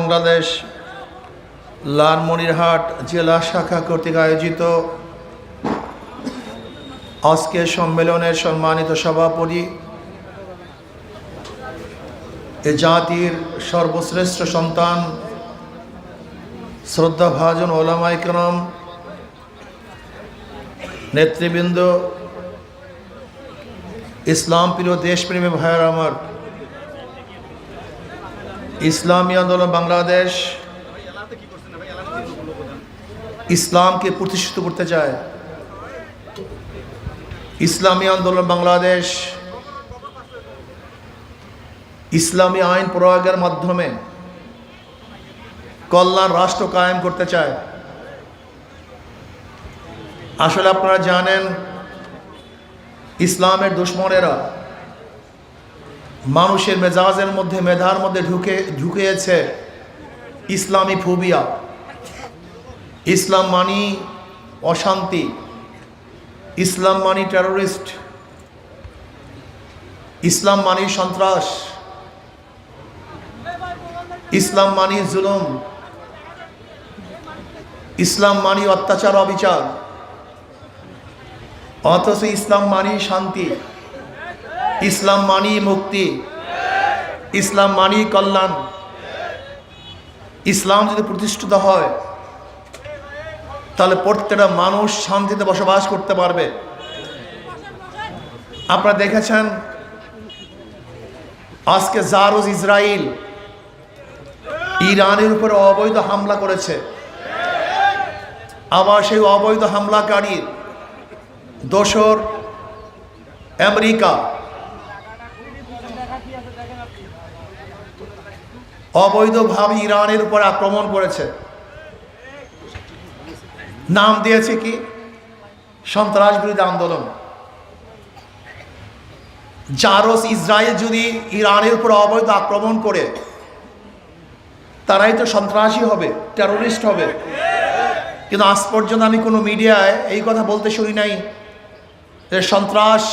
বাংলাদেশ লালমনিরহাট জেলা শাখা কর্তৃক আয়োজিত আজকের সম্মেলনের সম্মানিত সভাপতি, এ জাতির সর্বশ্রেষ্ঠ সন্তান, শ্রদ্ধাভাজন ওলামায়ে কেরাম, নেতৃবৃন্দ, ইসলাম প্রিয় দেশপ্রেমী ভাইয়ের আমার, ইসলামী আন্দোলন বাংলাদেশ ইসলামকে প্রতিষ্ঠিত করতে চায়। ইসলামী আন্দোলন বাংলাদেশ ইসলামী আইন প্রয়োগের মাধ্যমে কল্যাণ রাষ্ট্র কায়েম করতে চায়। আসলে আপনারা জানেন, ইসলামের দুশমনেরা মানুষের মেজাজের মধ্যে, মেধার মধ্যে ঢুকিয়েছে ইসলামী ফোবিয়া। ইসলাম মানি অশান্তি, ইসলাম মানি টেরোরিস্ট, ইসলাম মানি সন্ত্রাস, ইসলাম মানি জুলুম, ইসলাম মানি অত্যাচার অবিচার। অথচ ইসলাম মানি শান্তি, ইসলাম মানি মুক্তি, ইসলাম মানি কল্যাণ। ইসলাম যদি প্রতিষ্ঠিত হয় তাহলে প্রত্যেকটা মানুষ শান্তিতে বসবাস করতে পারবে। আপনারা দেখেছেন আজকে জারজ ইসরায়েল ইরানের উপরে অবৈধ হামলা করেছে। আবার সেই অবৈধ হামলাকারীর দোসর আমেরিকা। অবৈধভাবে ইরানের উপর আক্রমণ করেছে। নাম দিয়েছে কি? সন্ত্রাস বিরোধী আন্দোলন। জারজ ইসরায়েল যদি ইরানের উপর অবৈধ আক্রমণ করে, তারাই তো সন্ত্রাসী হবে, টেরোরিস্ট হবে। কিন্তু আজ পর্যন্ত আমি কোনো মিডিয়ায় এই কথা বলতে শুনি নাই যে সন্ত্রাস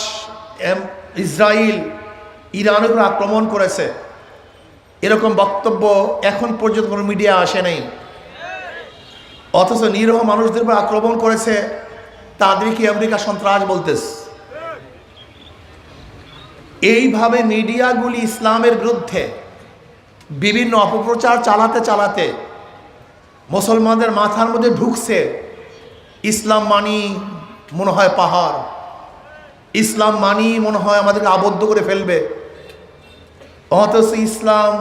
ইসরায়েল ইরানের উপর আক্রমণ করেছে। এরকম বক্তব্য এখন পর্যন্ত কোনো মিডিয়া আসে নাই। অথচ নিরীহ মানুষদের উপর আক্রমণ করেছে, তাদেরকে আমেরিকা সন্ত্রাস বলতেছে। এইভাবে মিডিয়াগুলি ইসলামের বিরুদ্ধে বিভিন্ন অপপ্রচার চালাতে চালাতে মুসলমানদের মাথার মধ্যে ঢুকছে ইসলাম মানি মনে হয় পাহাড়, ইসলাম মানি মনে হয় আমাদেরকে আবদ্ধ করে ফেলবে। অথচ ইসলাম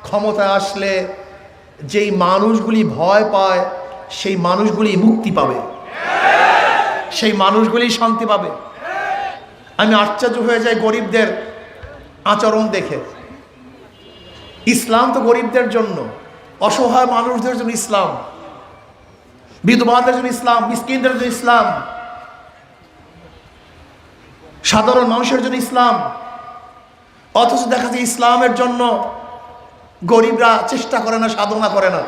ক্ষমতায় আসলে যেই মানুষগুলি ভয় পায়, সেই মানুষগুলি মুক্তি পাবে, সেই মানুষগুলি শান্তি পাবে। আমি আশ্চর্য হয়ে যাই গরিবদের আচরণ দেখে। ইসলাম তো গরিবদের জন্য, অসহায় মানুষদের জন্য ইসলাম, বিধবাদের জন্য ইসলাম, মিসকিনদের জন্য ইসলাম, সাধারণ মানুষের জন্য ইসলাম। অথচ দেখা যায় ইসলামের জন্য গরিবরা চেষ্টা করে না, সাধনা করে না।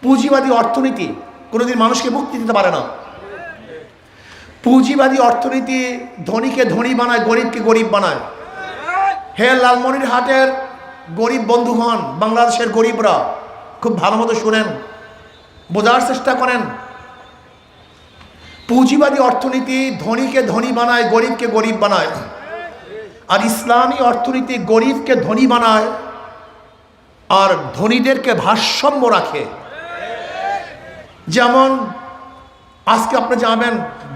পুঁজিবাদী অর্থনীতি কোনোদিন মানুষকে মুক্তি দিতে পারে না। পুঁজিবাদী অর্থনীতি ধনীকে ধনী বানায়, গরিবকে গরিব বানায়। হে লালমনিরহাটের গরিব বন্ধুগণ, বাংলাদেশের গরিবরা খুব ভালো মতো শুনেন, বোঝার চেষ্টা করেন। পুঁজিবাদী অর্থনীতি ধনীকে ধনী বানায়, গরিবকে গরিব বানায়। আর ইসলামী অর্থনীতি গরিবকে ধনী বানায় আর ধনীদেরকে ভারসাম্য রাখে। যেমন আজকে আপনি যাবেন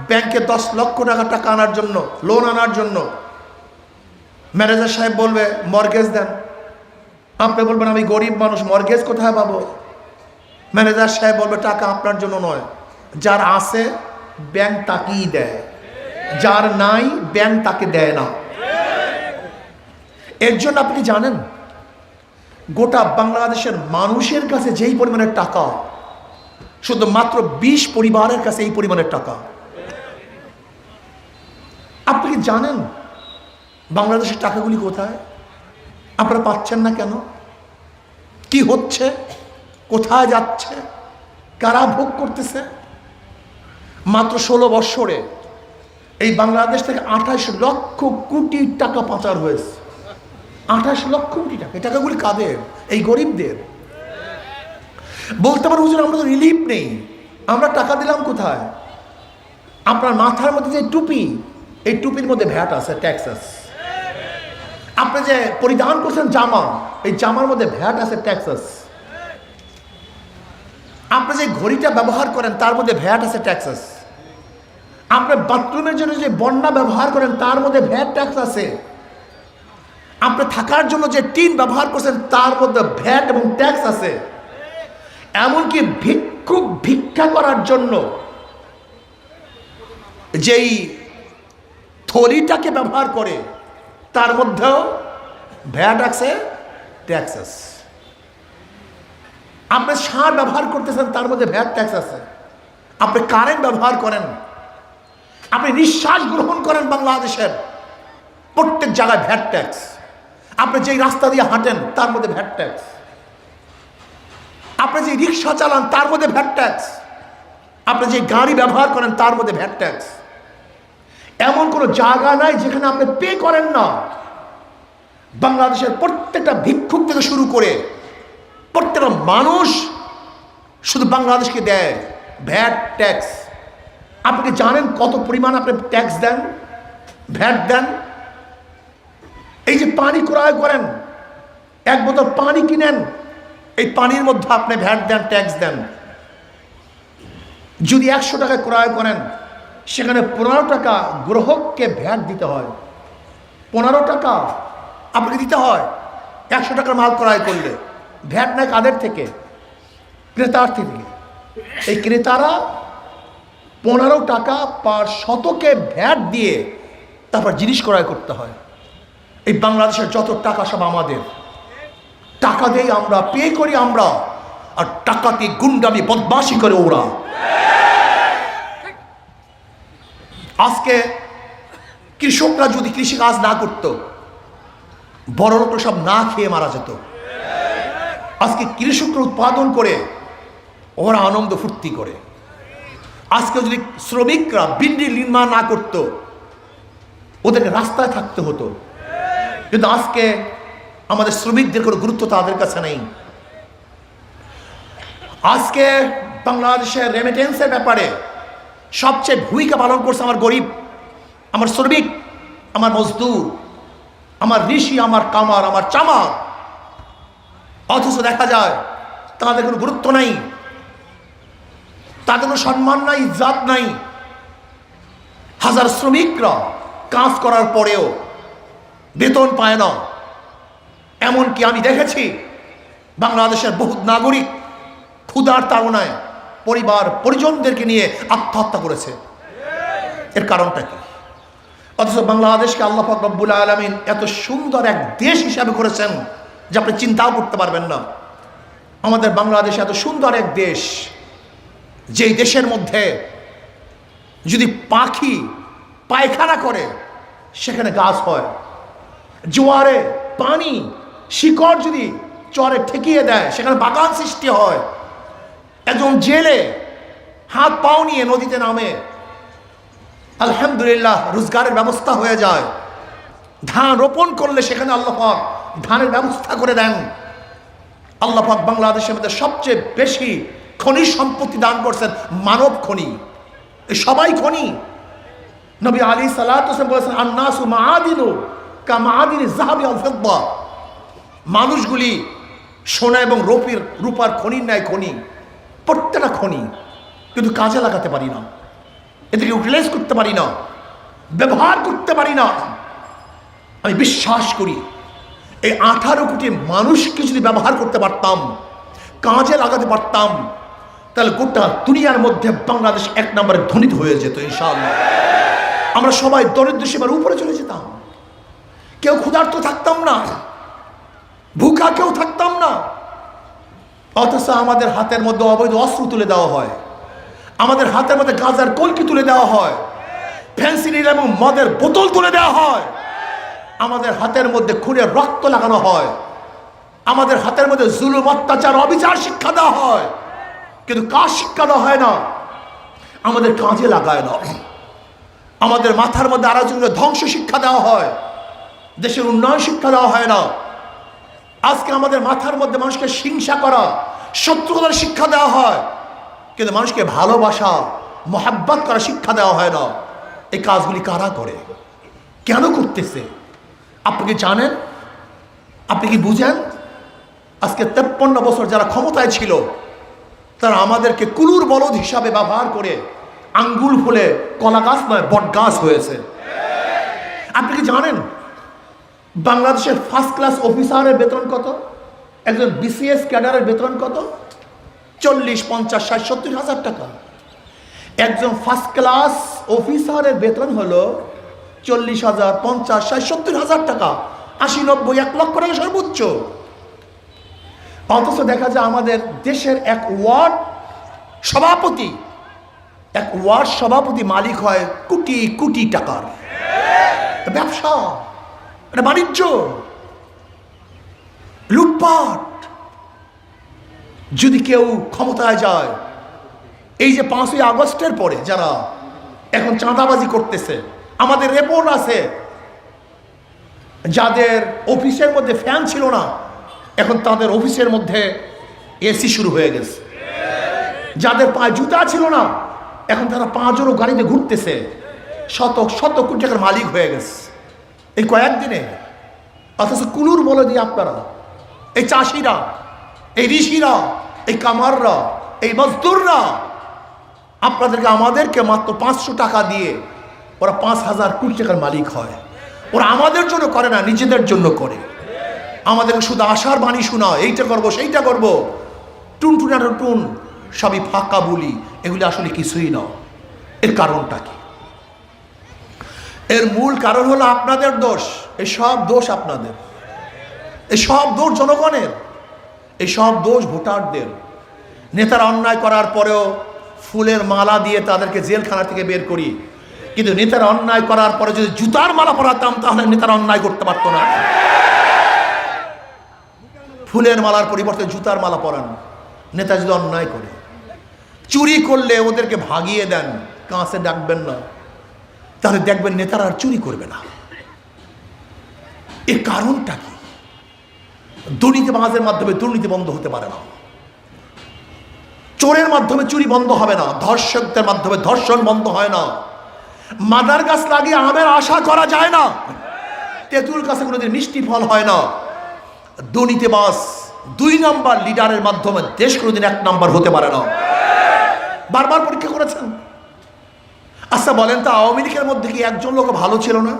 ব্যাংকে 10 লক্ষ টাকা আনার জন্য, লোন আনার জন্য, ম্যানেজার সাহেব বলবে মর্গেজ দেন। আপনি বলবেন আমি গরিব মানুষ, মর্গেজ কোথায় পাবো? ম্যানেজার সাহেব বলবে টাকা আপনার জন্য নয়, যার আছে ব্যাংক তাকেই দেয়, যার নাই ব্যাংক তাকে দেয় না। এর জন্য আপনি জানেন গোটা বাংলাদেশের মানুষের কাছে যেই পরিমাণের টাকা, শুধু মাত্র 20 পরিবারের কাছে এই পরিমাণের টাকা। আপনি কি জানেন বাংলাদেশের টাকাগুলি কোথায়? আপনারা পাচ্ছেন না কেন? কি হচ্ছে? কোথায় যাচ্ছে? কারা ভোগ করতেছে? মাত্র 16 বৎসরে এই বাংলাদেশ থেকে 28 লক্ষ কোটি টাকা পাচার হয়েছে। 28 লক্ষ কোটি টাকা। এই টাকাগুলি কাদের? এই গরিবদের। বলতে পারো হুজুর আমরা তো রিলিফ নেই, আমরা টাকা দিলাম কোথায়? আপনার মাথার মধ্যে যে টুপি, এই টুপির মধ্যে ভ্যাট আছে, ট্যাক্স আছে। আপনি যে পরিধান করছেন জামা, এই জামার মধ্যে ভ্যাট আছে, ট্যাক্স আছে। আপনি যে ঘড়িটা ব্যবহার করেন তার মধ্যে ভ্যাট আছে, ট্যাক্স আছে। আপনি বাথরুমের জন্য যে বন্যা ব্যবহার করেন তার মধ্যে ভ্যাট ট্যাক্স আছে। আপনি থাকার জন্য যে টিন ব্যবহার করছেন তার মধ্যে ভ্যাট এবং ট্যাক্স আছে। এমনকি ভিক্ষুক ভিক্ষা করার জন্য যেই থলিটাকে ব্যবহার করে তার মধ্যেও ভ্যাট আছে, ট্যাক্স আছে। আপনি সার ব্যবহার করতেছেন তার মধ্যে ভ্যাট ট্যাক্স আছে। আপনি কারেন্ট ব্যবহার করেন, আপনি নিঃশ্বাস গ্রহণ করেন, বাংলাদেশের প্রত্যেক জায়গায় ভ্যাট ট্যাক্স। আপনি যেই রাস্তা দিয়ে হাঁটেন তার মধ্যে ভ্যাট ট্যাক্স। আপনি যে রিক্সা চালান তার মধ্যে ভ্যাট ট্যাক্স। আপনি যে গাড়ি ব্যবহার করেন তার মধ্যে ভ্যাট ট্যাক্স। এমন কোনো জায়গা নাই যেখানে আপনি পে করেন না। বাংলাদেশের প্রত্যেকটা ভিক্ষুক থেকে শুরু করে প্রত্যেকটা মানুষ শুধু বাংলাদেশকে দেয় ভ্যাট ট্যাক্স। আপনি কি জানেন কত পরিমাণ আপনি ট্যাক্স দেন, ভ্যাট দেন? এই যে পানি ক্রয় করেন, এক বোতল পানি কিনেন, এই পানির মধ্যে আপনি ভ্যাট দেন, ট্যাক্স দেন। যদি 100 টাকা ক্রয় করেন, সেখানে 15 টাকা গ্রাহককে ভ্যাট দিতে হয়। 15 টাকা আপনাকে দিতে হয় 100 টাকার মাল ক্রয় করলে। ভ্যাট নেয় কাদের থেকে? ক্রেতার থেকে। এই ক্রেতারা 15 টাকা পার শতকে ভ্যাট দিয়ে তারপর জিনিস ক্রয় করতে হয়। এই বাংলাদেশের যত টাকা সব আমাদের টাকা দেই, আমরা পে করি আমরা, আর টাকাতে গুন্ডামি বদমাশি করে ওরা। আজকে কৃষকরা যদি কৃষি কাজ না করত, বড় লোকরা সব না খেয়ে মারা যেত। আজকে কৃষকরা উৎপাদন করে ওরা আনন্দ ফুর্তি করে। আজকে যদি শ্রমিকরা বিল্ডিং নির্মাণ না করত, ওদেরকে রাস্তায় থাকতে হতো। কিন্তু আজকে আমাদের শ্রমিকদের কোনো গুরুত্ব তাদের কাছে নেই। আজকে বাংলাদেশের রেমিটেন্সের ব্যাপারে সবচেয়ে ভূমিকা পালন করছে আমার গরিব, আমার শ্রমিক, আমার মজদুর, আমার ঋষি, আমার কামার, আমার চামার। অথচ দেখা যায় তাদের কোনো গুরুত্ব নাই, তাদের কোনো সম্মান নাই, ইজ্জত নাই। হাজার শ্রমিকরা কাজ করার পরেও বেতন পায় না। এমনকি আমি দেখেছি বাংলাদেশের বহু নাগরিক ক্ষুধার তাড়নায় পরিবার পরিজনদেরকে নিয়ে আত্মহত্যা করেছে। এর কারণটা কি? অথচ বাংলাদেশকে আল্লাহ পাক রব্বুল আলামিন এত সুন্দর এক দেশ হিসাবে করেছেন যে আপনি চিন্তাও করতে পারবেন না। আমাদের বাংলাদেশ এত সুন্দর এক দেশ, যেই দেশের মধ্যে যদি পাখি পায়খানা করে সেখানে গাছ হয়। জোয়ারে পানি শিকড় যদি চরে ঠেকিয়ে দেয় সেখানে বাগান সৃষ্টি হয়। একজন জেলে হাত পাও নিয়ে নদীতে নামে, আলহামদুলিল্লাহ রোজগারের ব্যবস্থা হয়ে যায়। ধান রোপণ করলে সেখানে আল্লাহ পাক ধানের ব্যবস্থা করে দেন। আল্লাহ পাক বাংলাদেশের মধ্যে সবচেয়ে বেশি খনিজ সম্পত্তি দান করছেন, মানব খনি। সবাই খনি। নবী আলাইহিস সালাতু ওয়াস সালাম বলেছেন, আন-নাসু মাআদিনু কামাআদিনি যাহাবি ওয়াল ফিদ্দা। মানুষগুলি সোনা এবং রূপার খনির ন্যায় খনি। প্রত্যেকটা খনি, কিন্তু কাজে লাগাতে পারি না, এদেরকে ইউটিলাইজ করতে পারি না, ব্যবহার করতে পারি না। আমি বিশ্বাস করি এই 18 কোটি মানুষকে যদি ব্যবহার করতে পারতাম, কাজে লাগাতে পারতাম, তাহলে গোটা দুনিয়ার মধ্যে বাংলাদেশ 1 নম্বরে ধনিত হয়ে যেত ইনশাআল্লাহ। আমরা সবাই দরিদ্র সীমার উপরে চলে যেতাম, কেউ ক্ষুধার্ত থাকতাম না, ভুখা কেউ থাকতাম না। অথচ আমাদের হাতের মধ্যে অবৈধ অস্ত্র তুলে দেওয়া হয়, আমাদের হাতের মধ্যে গাঁজার কলকি তুলে দেওয়া হয়, ফেন্সিডিল এবং মদের বোতল তুলে দেওয়া হয়, আমাদের হাতের মধ্যে খুনের রক্ত লাগানো হয়, আমাদের হাতের মধ্যে জুলুম, অত্যাচার, অবিচার শিক্ষা দেওয়া হয়। কিন্তু কাজ শিক্ষা দেওয়া হয় না, আমাদের কাজে লাগায় না। আমাদের মাথার মধ্যে আরেকজনের ধ্বংস শিক্ষা দেওয়া হয়, দেশের উন্নয়ন শিক্ষা দেওয়া হয় না। আজকে আমাদের মাথার মধ্যে মানুষকে হিংসা করা, শত্রুতার শিক্ষা দেওয়া হয়, কিন্তু মানুষকে ভালোবাসা মোহাব্বত করার শিক্ষা দেওয়া হয় না। এই কাজগুলি কারা করে, কেন করতেছে? আপনি কি জানেন? আপনি কি বুঝেন? আজকে 53 বছর যারা ক্ষমতায় ছিল তারা আমাদেরকে কুলুর বলদ হিসাবে ব্যবহার করে আঙ্গুল ফুলে কলা গাছ নয় বট গাছ হয়েছে। আপনি কি জানেন বাংলাদেশের ফার্স্ট ক্লাস অফিসারের বেতন কত? একজন বিসিএস ক্যাডারের বেতন কত? 40, 50, 60, 70 হাজার টাকা। একজন ফার্স্ট ক্লাস অফিসারের বেতন হলো 40,000, 50, 60, 70 হাজার টাকা, 80, 90, 1 লক্ষ টাকা সর্বোচ্চ। অথচ দেখা যায় আমাদের দেশের এক ওয়ার্ড সভাপতি মালিক হয় কোটি কোটি টাকার। ব্যবসা, এটা বাণিজ্য, লুটপাট। যদি কেউ ক্ষমতায় যায়, এই যে 5ই আগস্টের পরে যারা এখন চাঁদাবাজি করতেছে, আমাদের রিপোর্ট আছে যাদের অফিসের মধ্যে ফ্যান ছিল না, এখন তাদের অফিসের মধ্যে এসি শুরু হয়ে গেছে। যাদের পায়ে জুতা ছিল না, এখন তারা 5 জোড়ো গাড়িতে ঘুরতেছে, শত শত কোটি টাকার মালিক হয়ে গেছে এই কয়েকদিনে। অথচ কুলুর বলে দিয়ে আপনারা, এই চাষিরা, এই ঋষিরা, এই কামাররা, এই মজদুররা আমাদেরকে মাত্র 500 টাকা দিয়ে ওরা 5,000 কোটি টাকার মালিক হয়। ওরা আমাদের জন্য করে না, নিজেদের জন্য করে। আমাদেরকে শুধু আশার বাণী শোনাও, এইটা করবো সেইটা করবো, টুন সবই ফাঁকা বলি, এগুলি আসলে কিছুই না। এর কারণটা কি? এর মূল কারণ হলো আপনাদের দোষ। এই সব দোষ আপনাদের, এই সব দোষ জনগণের, এই সব দোষ ভোটারদের। নেতারা অন্যায় করার পরেও ফুলের মালা দিয়ে তাদেরকে জেলখানা থেকে বের করি, কিন্তু নেতারা অন্যায় করার পরে যদি জুতার মালা পরাতাম তাহলে নেতারা অন্যায় করতে পারতো না। ফুলের মালার পরিবর্তে জুতার মালা পরান। নেতা যদি অন্যায় করে, চুরি করলে ওদেরকে ভাগিয়ে দেন, কাছে ডাকবেন না, তাহলে দেখবেন নেতারা আর চুরি করবে না। এর কারণটা কি? দুর্নীতিবাজের মাধ্যমে দুর্নীতি বন্ধ হতে পারে না, চোরের মাধ্যমে চুরি বন্ধ হবে না, ধর্ষকদের মাধ্যমে ধর্ষণ বন্ধ হয় না, মাদার গাছ লাগিয়ে আমের আশা করা যায় না, তেঁতুল গাছে কোনোদিন মিষ্টি ফল হয় না। দুর্নীতিবাজ 2 নাম্বার লিডারের মাধ্যমে দেশ কোনোদিন 1 নাম্বার হতে পারে না। বারবার পরীক্ষা করেছেন। আচ্ছা বলেন তো, আওয়ামী লীগের মধ্যে কি একজন লোক ভালো ছিল না?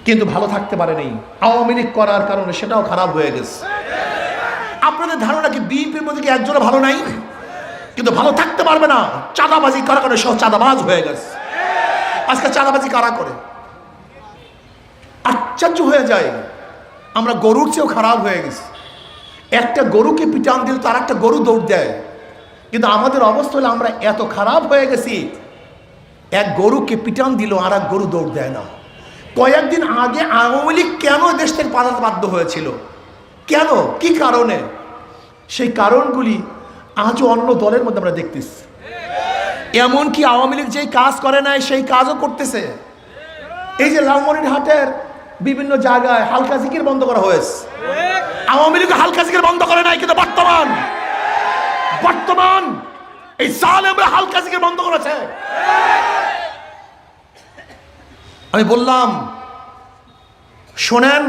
কিন্তু ভালো থাকতে পারেনি। আওয়ামী লীগ করার কারণে সেটাও খারাপ হয়ে গেছে। আপনাদের ধারণা কি বিএনপির মধ্যে কি একজনও ভালো নাই? কিন্তু ভালো থাকতে পারবে না। চাঁদাবাজি করার কারণে সব চাঁদাবাজ হয়ে গেছে। আজকে চাঁদাবাজি কারা করে? আশ্চর্য হয়ে যায়, আমরা গরুর চেয়েও খারাপ হয়ে গেছি। একটা গরুকে পিটান দিলে তার একটা গরু দৌড় দেয়, কিন্তু আমাদের অবস্থা হলে আমরা এত খারাপ হয়ে গেছি, এক গরুকে পিটান দিল আর এক গরু দৌড় দেয় না। কয়েকদিন আগে আওয়ামী লীগ কেন দেশ থেকে পালাতে বাধ্য হয়েছিল? কেন, কি কারণে? সেই কারণগুলি আজও অন্য দলের মধ্যে আমরা দেখতেছি। এমনকি আওয়ামী লীগ যেই কাজ করে নাই সেই কাজও করতেছে। এই যে লালমনিরহাটের বিভিন্ন জায়গায় হালকা জিকির বন্ধ করা হয়েছে, আওয়ামী লীগ হালকা জিকির বন্ধ করে নাই, কিন্তু বর্তমান এই জালেমরা হালকা জিকির বন্ধ করেছে। আমি বললাম শোনেন,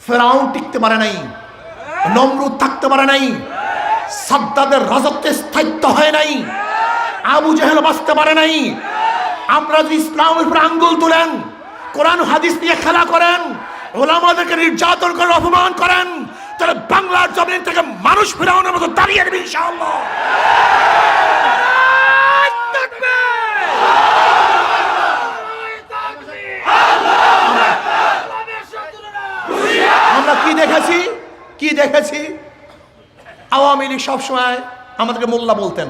ফেরাউন টিকতে পারে নাই, নমরুদ থাকতে পারে নাই, সাদ্দাদের রাজত্বে স্থায়িত্ব হয় নাই, আবু জেহেল বাঁচতে পারে নাই। আপনারা যদি ইসলামের উপর আঙ্গুল তুলেন, কোরআন হাদিস নিয়ে খেলা করেন, ওলামাদেরকে নির্যাতন করে অপমান করেন, তাহলে বাংলার জমিন থেকে মানুষ ফেরাউনের মতো দাঁড়িয়ে দেবে ইনশাআল্লাহ। আমরা কি দেখেছি? আওয়ামী লীগ সবসময় আমাদেরকে মোল্লা বলতেন,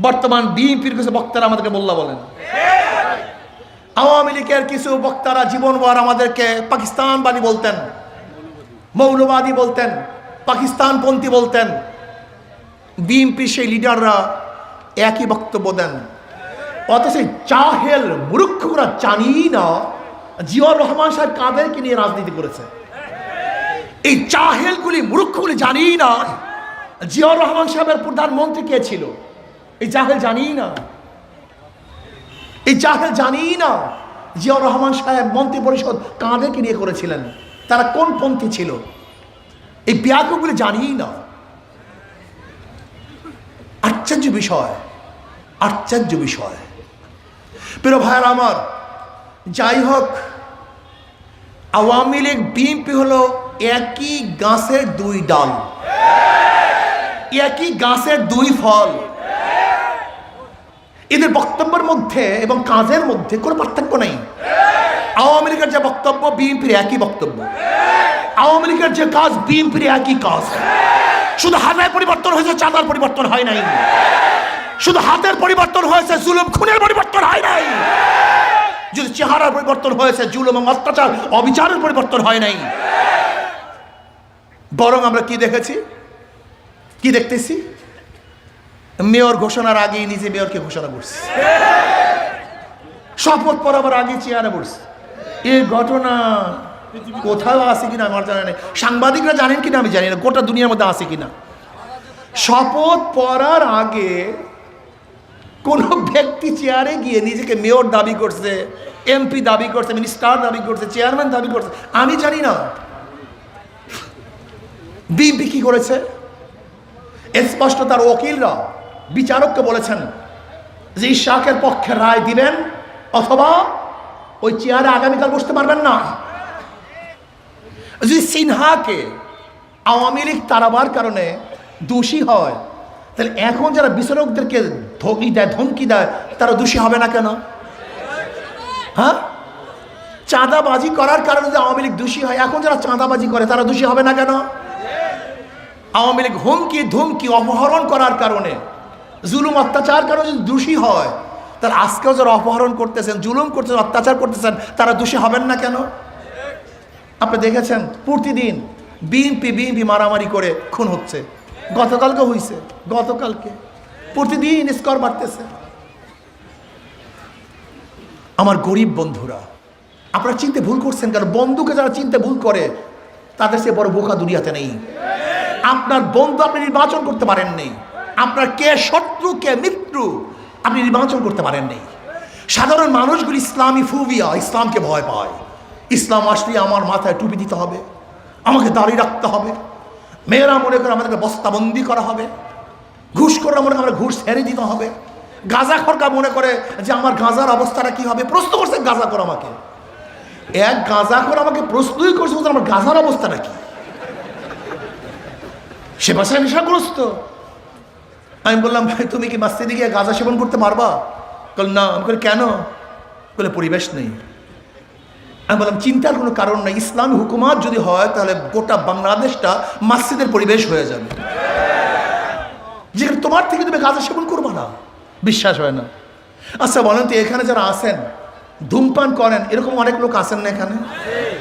বর্তমান বিএনপির কিছু বক্তারা আমাদেরকে মোল্লা বলেন। আওয়ামী লীগের কিছু বক্তারা জীবনভর আমাদেরকে পাকিস্তানবাদী বলতেন, মৌলবাদী বলতেন, পাকিস্তানপন্থী বলতেন। বিএনপির সেই লিডাররা একই বক্তব্য দেন। অথচ জাহেল মূর্খরা জানি না জিয়াউর রহমান সাহেব কাদেরকে নিয়ে রাজনীতি করেছে। এই জাহেলগুলি মূর্খগুলি জানি না জিয়াউর রহমান সাহেবের প্রধানমন্ত্রী কে ছিল। এই জাহেল জানি না, এই জাহেল জানি না জিয়াউর রহমান সাহেব মন্ত্রী পরিষদ কাঁদেরকে নিয়ে করেছিলেন, তারা কোন পন্থী ছিল। এই ব্যাকুগুলি জানি না। আশ্চর্য বিষয়, আশ্চর্য বিষয়। প্রিয় ভাইয়ের আমার, যাই হোক, আওয়ামী লীগ বিএনপি হলো একই গাছের দুই ডাল, একই গাছের দুই ফল। এদের বক্তব্যের মধ্যে এবং কাজের মধ্যে কোনো পার্থক্য নেই। আওয়ামী লীগের যে বক্তব্য বিএনপির একই বক্তব্য, আওয়ামী লীগের যে কাজ বিএনপির একই কাজ। শুধু হাতের পরিবর্তন হয়েছে, চাঁদার পরিবর্তন হয় নাই। শুধু হাতের পরিবর্তন হয়েছে, জুলুম খুনের পরিবর্তন হয় নাই। যদি চেহারার পরিবর্তন হয়েছে, জুলুম এবং অত্যাচার অবিচারের পরিবর্তন হয় নাই। বরং আমরা কি দেখেছি, কি দেখতেছি, মেয়র ঘোষণার আগেই নিজে মেয়রকে ঘোষণা করছে, শপথ পড়াবার আগে চেয়ারে বসছে। এই ঘটনা কোথাও আছে কিনা আমার জানা নেই, সাংবাদিকরা জানেন কিনা আমি জানি না, গোটা দুনিয়ার মধ্যে আছে কিনা। শপথ পড়ার আগে কোন ব্যক্তি চেয়ারে গিয়ে নিজেকে মেয়র দাবি করছে, এমপি দাবি করছে, মিনিস্টার দাবি করছে, চেয়ারম্যান দাবি করছে, আমি জানি না। বিএনপি কি করেছে, স্পষ্ট তার ওকিলরা বিচারককে বলেছেন যে ইশাকের পক্ষে রায় দিবেন অথবা ওই চেয়ারে আগামীকাল বসতে পারবেন না। যদি সিনহাকে আওয়ামী লীগ তাড়াবার কারণে দোষী হয়, তাহলে এখন যারা বিচারকদেরকে ধমকি দেয় তারা দোষী হবে না কেন? হ্যাঁ, চাঁদাবাজি করার কারণে যদি আওয়ামী লীগ দোষী হয়, এখন যারা চাঁদাবাজি করে তারা দোষী হবে না কেন? আওয়ামী লীগ হুমকি ধুমকি অপহরণ করার কারণে, জুলুম অত্যাচার কারণে যদি দোষী হয়, তার আজকেও যারা অপহরণ করতেছেন, জুলুম করতেছেন, অত্যাচার করতেছেন, তারা দোষী হবেন না কেন? আপনি দেখেছেন প্রতিদিন বিএনপি মারামারি করে খুন হচ্ছে। গতকালকে হয়েছে, গতকালকে প্রতিদিন স্কোর বাড়তেছে। আমার গরিব বন্ধুরা, আপনারা চিনতে ভুল করছেন কেন? বন্ধুকে যারা চিনতে ভুল করে তাদের সে বড় বোকা দুনিয়াতে নেই। আপনার বন্ধু আপনি নির্বাচন করতে পারেন নেই, আপনার কে শত্রু কে মিত্র আপনি নির্বাচন করতে পারেন নেই। সাধারণ মানুষগুলি ইসলামী ফুবিয়া, ইসলামকে ভয় পায়। ইসলাম আসলে আমার মাথায় টুপি দিতে হবে, আমাকে দাড়ি রাখতে হবে, মেয়েরা মনে করে আমাদেরকে বস্তাবন্দি করা হবে, ঘুষ করে মনে করে ঘুষ ছেড়ে দিতে হবে, গাঁজা খরকা মনে করে যে আমার গাঁজার অবস্থাটা কি হবে। প্রশ্ন করছে গাঁজা করে আমাকে, এক গাঁজা করে আমাকে প্রশ্নই করছে আমার গাঁজার অবস্থাটা কি। সে বাসায় নেশাগ্রস্ত। আমি বললাম ভাই তুমি কি মসজিদে গিয়ে গাঁজা সেবন করতে পারবা? বল না। আমি বলি কেন? বলে পরিবেশ নেই। আমি বললাম চিন্তার কোনো কারণ নাই, ইসলামী হুকুমাত যদি হয় তাহলে গোটা বাংলাদেশটা মসজিদের পরিবেশ হয়ে যাবে, যেখানে তোমার থেকে তুমি গাঁজা সেবন করবা না। বিশ্বাস হয় না? আচ্ছা বলেন তো, এখানে যারা আছেন ধূমপান করেন এরকম অনেক লোক আছেন না এখানে,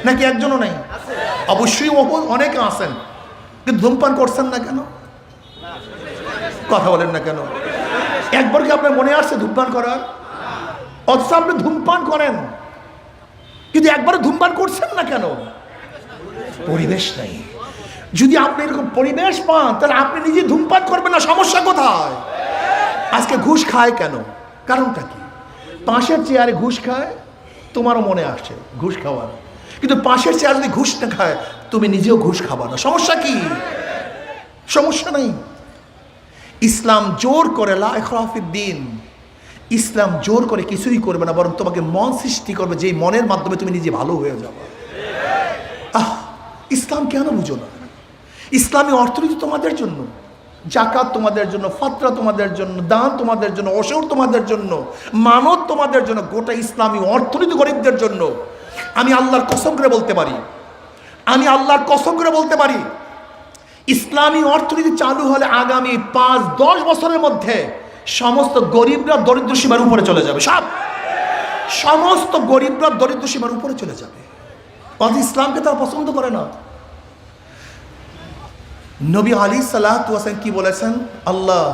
নাকি একজনও নেই? অবশ্যই অনেকে আছেন, কিন্তু ধূমপান করছেন না কেন? কথা বলেন না কেন? একবার কি আপনার মনে আসছে ধূমপান করার? অথচ আপনি ধূমপান করেন, কিন্তু একবারে ধূমপান করছেন না কেন? পরিবেশ নাই। যদি আপনি এরকম পরিবেশ পান তাহলে আপনি নিজে ধূমপান করবেন না। সমস্যা কোথায়? আজকে ঘুষ খায় কেন? কারণটা কি? পাশের চেয়ারে ঘুষ খায়, তোমারও মনে আসছে ঘুষ খাওয়ার, কিন্তু পাশের চেয়ার যদি ঘুষ না খায় তুমি নিজেও ঘুষ খাবা না। সমস্যা কি? সমস্যা নাই। ইসলাম জোর করে লা ইকরাহা ফিদ্দিন, ইসলাম জোর করে কিছুই করবে না, বরং তোমাকে মন সৃষ্টি করবে যেই মনের মাধ্যমে তুমি নিজে ভালো হয়ে যাবে। ইসলাম কেন বুঝো না? ইসলামী অর্থনীতি তোমাদের জন্য, জাকাত তোমাদের জন্য, ফাতরা তোমাদের জন্য, দান তোমাদের জন্য, ওসর তোমাদের জন্য, মানত তোমাদের জন্য, গোটা ইসলামী অর্থনীতি গরিবদের জন্য। আমি আল্লাহর কসম করে বলতে পারি, আমি আল্লাহর কসম করে বলতে পারি, ইসলামী অর্থনীতি চালু হলে আগামী 5-10 বছরের মধ্যে সমস্ত গরিবরা দরিদ্র সীমার উপরে চলে যাবে। সমস্ত গরিবরা দরিদ্র সীমার উপরে চলে যাবে। অথচ ইসলামকে তারা পছন্দ করে না। নবী আলাইহিস সালাতু ওয়াস সালাম কি বলেছেন? আল্লাহ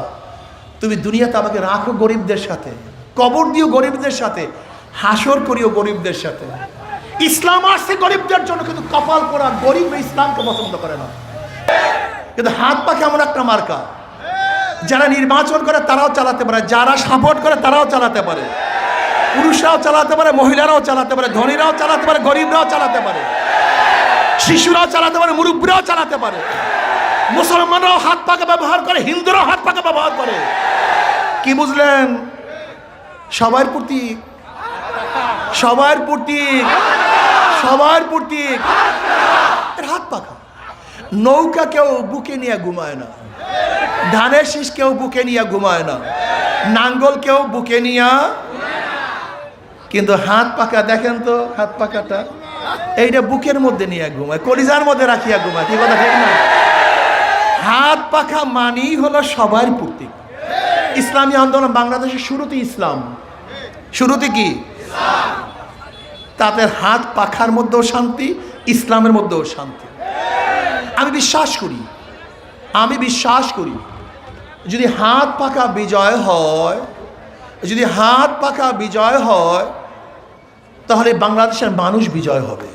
তুমি দুনিয়াতে আমাকে রাখো গরিবদের সাথে, কবর দিও গরিবদের সাথে, হাসর করিও গরিবদের সাথে। ইসলাম আসছে গরিবদের জন্য, কিন্তু কপাল পোড়া গরিব ইসলামকে পছন্দ করে না। কিন্তু হাত পা কেমন একটা মার্কা, যারা নির্বাচন করে তারাও চালাতে পারে, যারা সাপোর্ট করে তারাও চালাতে পারে, পুরুষরাও চালাতে পারে, মহিলারাও চালাতে পারে, ধনীরাও চালাতে পারে, গরিবরাও চালাতে পারে, শিশুরাও চালাতে পারে, মুরব্বীরাও চালাতে পারে, মুসলমানরাও হাত পাকে ব্যবহার করে, হিন্দুরাও হাত পাকে ব্যবহার করে। কি বুঝলেন? সবার প্রতীক, সবার প্রতীক, সবার প্রতীক হাত পাখা। নৌকা কেউ বুকে নিয়ে ঘুমায় না, ধানের শীষ কেউ বুকে নিয়ে ঘুমায় না, নাঙ্গল কেউ বুকে নিয়ে, কিন্তু হাত পাকা দেখেন তো, হাত পাকাটা এইটা বুকের মধ্যে নিয়ে ঘুমায়, কলিজার মধ্যে রাখিয়া ঘুমায়। কি কথা ঠিক না? হাত পাখা মানেই হলো সবার প্রতীক। ইসলামী আন্দোলন বাংলাদেশের শুরুতে ইসলাম, শুরুতে কি তাদের হাত পাখার মধ্যেও শান্তি, ইসলামের মধ্যেও শান্তি। আমি বিশ্বাস করি যদি হাত পাখা বিজয় হয়, যদি হাত পাখা বিজয় হয়, তাহলে বাংলাদেশের মানুষ বিজয় হবে।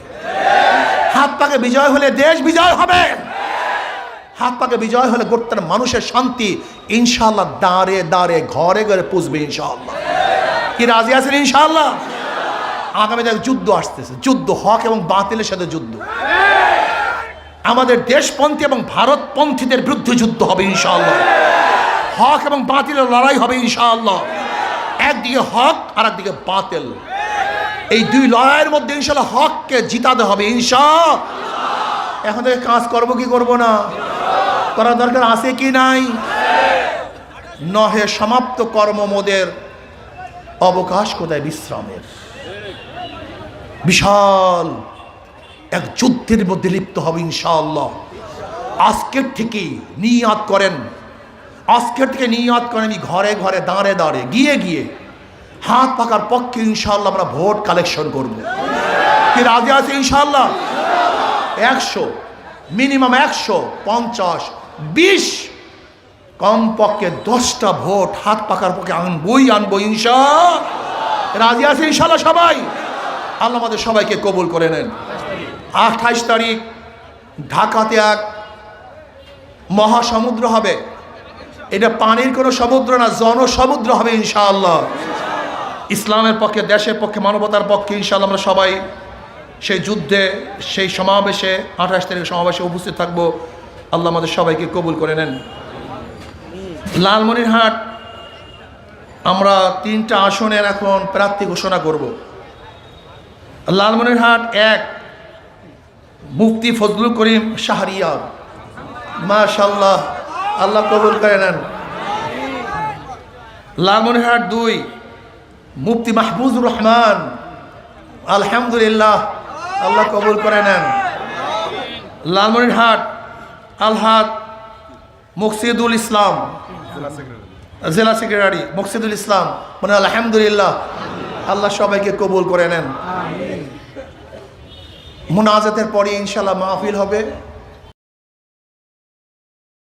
হাত পাখা বিজয় হলে দেশ বিজয় হবে। হাত পাখা বিজয় হলে গোটা মানুষের শান্তি ইনশাআল্লাহ দাঁড়ে দাঁড়ে ঘরে ঘরে পুষবে ইনশাআল্লাহ। কি রাজি আছেন ইনশাআল্লাহ? আগামীতে যুদ্ধ আসতেছে, যুদ্ধ, হক এবং বাতিলের সাথে যুদ্ধ। আমাদের দেশপন্থী এবং ভারতপন্থীদের বিরুদ্ধে যুদ্ধ হবে ইনশাআল্লাহ। হক এবং বাতিলের লড়াই হবে ইনশাআল্লাহ। একদিকে হক আর একদিকে বাতিল, এই দুই লড়াইয়ের মধ্যে ইনশাআল্লাহ হককে জিতাতে হবে ইনশাআল্লাহ। এখন থেকে কাজ করব কি করব না, করার দরকার আছে কি নাই? নহে সমাপ্ত কর্মমোদের, অবকাশ কোথায় বিশ্রামের। বিশাল এক যুদ্ধের মধ্যে লিপ্ত হবে ইনশাআল্লাহ। আজকের থেকে নিয়াত করেন, আজকের থেকে নিয়াত করেন, ঘরে ঘরে দাঁড়ে দাঁড়ে গিয়ে গিয়ে হাত পাকার পক্ষে ইনশাআল্লাহ আমরা ভোট কালেকশন করব। কি রাজি আছে ইনশাআল্লাহ? 100 মিনিমাম 150 20 কমপক্ষে 10টা ভোট হাত পাকার পক্ষে আনবো ইনশাআল্লাহ। রাজি আছে ইনশাআল্লাহ সবাই? আল্লাহ আমাদের সবাইকে কবুল করে নেন। 28 তারিখ ঢাকাতে এক মহাসমুদ্র হবে। এটা পানির কোনো সমুদ্র না, জনসমুদ্র হবে ইনশাআল্লাহ। ইসলামের পক্ষে, দেশের পক্ষে, মানবতার পক্ষে ইনশাআল্লাহ আমরা সবাই সেই যুদ্ধে, সেই সমাবেশে 28 তারিখ সমাবেশে উপস্থিত থাকব। আল্লাহ আমাদের সবাইকে কবুল করে নেন। লালমনিরহাট আমরা 3টা আসনের এখন প্রার্থী ঘোষণা করব। লালমনিরহাট 1 মুফতি ফজলুল করিম শাহরিয়ার, মাশাআল্লাহ, আল্লাহ কবুল করে নেন। লালমনিরহাট 2 মুফতি মাহফুজুর রহমান, আলহামদুলিল্লাহ, আল্লাহ কবুল করে নেন। লালমনিরহাট আলহাদ মুকসিদুল ইসলাম, জেলা সেক্রেটারি মুকসিদুল ইসলাম, মানে আলহামদুলিল্লাহ, আল্লাহ সবাইকে কবুল করে নেন। মুনাজাতের পরে ইনশাআল্লাহ মাহফিল হবে।